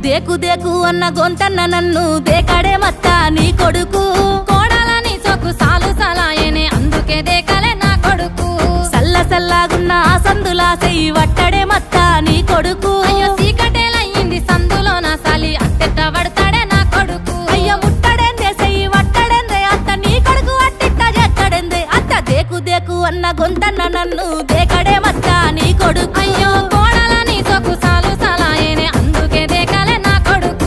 దేకు దేకు అన్న గొంతన్న నన్ను దేకడే మత్త నీ కొడుకు కోడాలని సోకు సాలు సలాయనే అందుకే దేకలే నా కొడుకు సల్ల సల్లాగున్న ఆ సందులా సెయ్యి వట్టడే మత్త నీ కొడుకు అయ్యో సీకటేలయ్యింది సందులో నా సాలి అట్టెట్ట పడతాడే నా కొడుకు అయ్య ముట్టడేందే సెయ్యి వట్టడేందే అత్త నీ కొడుకు అట్టిట్ట చేస్తాడేందే అత్త దేకు దేకు అన్న గొంతన్న నన్ను దేకడే మత్త నీ కొడుకు అయ్యో కోడాలని సోకు సాలు సలాయనే అందుకే దేకలే నా కొడుకు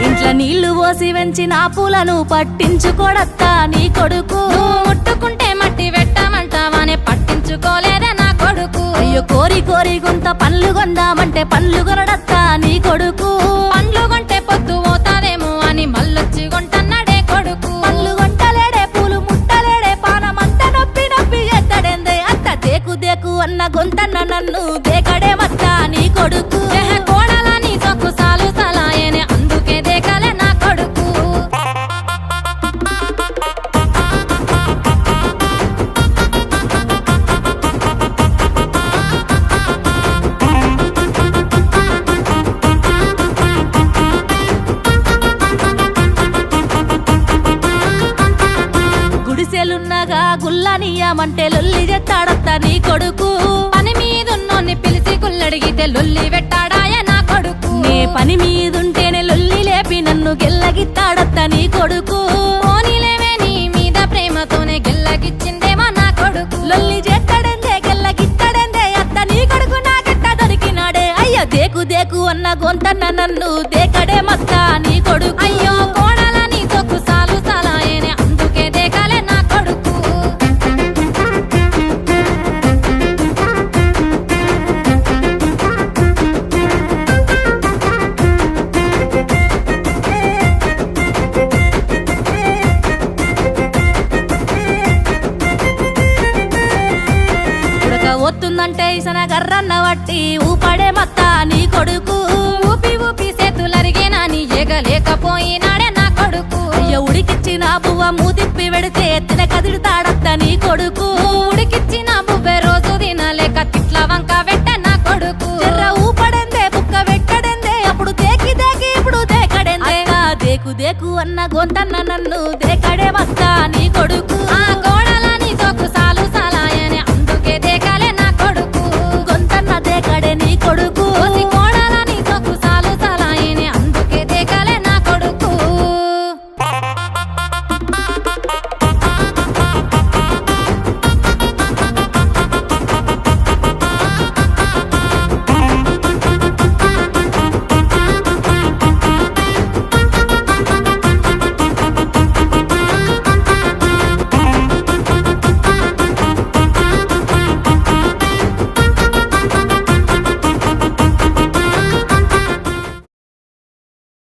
ఇంట్లో నీళ్లు పోసి వెంచిన పూలను పట్టించుకోడత్తా నీ కొడుకు నువ్వు ముట్టుకుంటే మట్టి పెట్టమంటావానే పట్టించుకోలేదే నా కొడుకు అయ్యో కోరి కోరి గుంత పండ్లు కొందామంటే పండ్లు కొనడత్తా నీ కొడుకు పండ్లు కొంటే పొద్దు పోతాదేమో అని మళ్ళొచ్చి కొంటన్నాడే కొడుకు పండ్లు కొంటలేడే పూలు ముట్టలేడే పానమంతా నొప్పి నొప్పి ఎత్తడేందే అత్త దేకు దేకు అన్న గొంతన్న నన్ను దేకడే మత్త నీ కొడుకు కోడాలని సొక్కు సాలు సలాయనే అందుకే దేకలే నా కొడుకు గుడిసెలున్నగా గుల్లనియమంటే లొల్లి చెత్తాడత్తా నీ కొడుకు పని మీదున్నోన్ని పిలిచి గుల్లడిగితే లొల్లి పెట్టాడాయ నా కొడుకు నీ పని మీదుంటేనే లొల్లి లేపి నన్ను గెల్లగిత్తాడత్తా నీ కొడుకు పోనీలేవే నీ మీద ప్రేమతోనే గెల్లగిచ్చిందేమో నా కొడుకు లొల్లి చేస్తాడేందే గెల్లగిత్తాడేందే అత్త నీ కొడుకు నాకెట్ట దొరికినాడే అయ్యో దేకు దేకు అన్న గొంతన్న నన్ను దేకడే మత్త నీ కొడుకు అయ్యో కోడాలని సొక్కు సాలు సలాయనే అందుకే దేకలే నా కొడుకు ఉడక వస్తుందంటే ఇసన గర్రన్న వట్టి ఊపడే మత్త నీ కొడుకు ఊపి ఊపి చేతులరిగేనా నీ ఎగలేకపోయినాడే నా కొడుకు అయ్యో ఉడికిచ్చిన బువ్వ మూతిప్పి వెడితే ఎత్తిన కదిడుతాడత్త నీ కొడుకు ఉడికిచ్చిన బువ్వె రోజు తినలేక తిట్ల వంక వెట్ట నా కొడుకు చెర్ర ఊపడేందే బుక్క పెట్టడేందే అప్పుడు దేకి దేకి ఇప్పుడు దేకడేందే అక్క దేకు దేకు అన్న గొంతన్న నన్ను